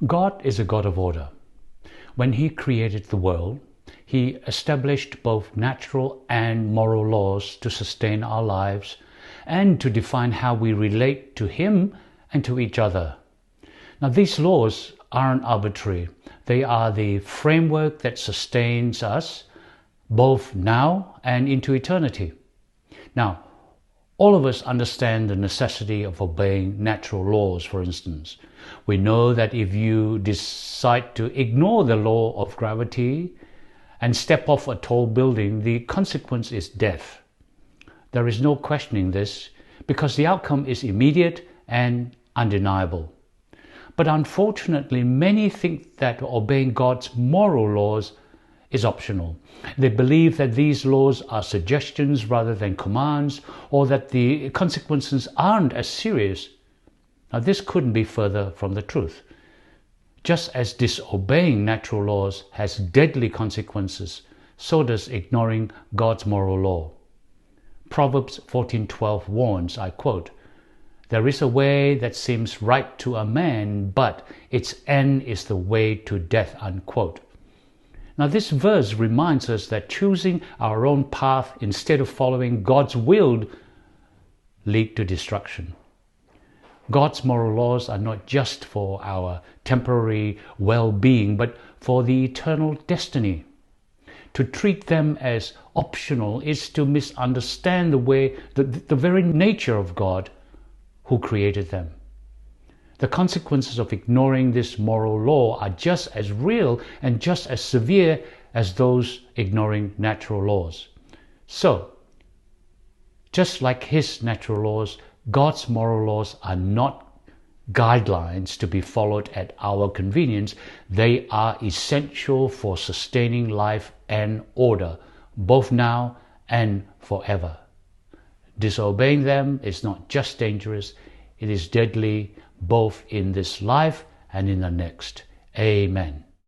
God is a God of order. When He created the world, He established both natural and moral laws to sustain our lives and to define how we relate to Him and to each other. Now, these laws aren't arbitrary. They are the framework that sustains us both now and into eternity. Now, all of us understand the necessity of obeying natural laws, for instance. We know that if you decide to ignore the law of gravity and step off a tall building, the consequence is death. There is no questioning this because the outcome is immediate and undeniable. But unfortunately, many think that obeying God's moral laws is optional. They believe that these laws are suggestions rather than commands, or that the consequences aren't as serious. Now, this couldn't be further from the truth. Just as disobeying natural laws has deadly consequences, so does ignoring God's moral law. Proverbs 14:12 warns, I quote, "There is a way that seems right to a man, but its end is the way to death," unquote. Now, this verse reminds us that choosing our own path instead of following God's will lead to destruction. God's moral laws are not just for our temporary well-being, but for the eternal destiny. To treat them as optional is to misunderstand the very nature of God who created them. The consequences of ignoring this moral law are just as real and just as severe as those ignoring natural laws. So, just like His natural laws, God's moral laws are not guidelines to be followed at our convenience. They are essential for sustaining life and order, both now and forever. Disobeying them is not just dangerous, it is deadly, both in this life and in the next. Amen.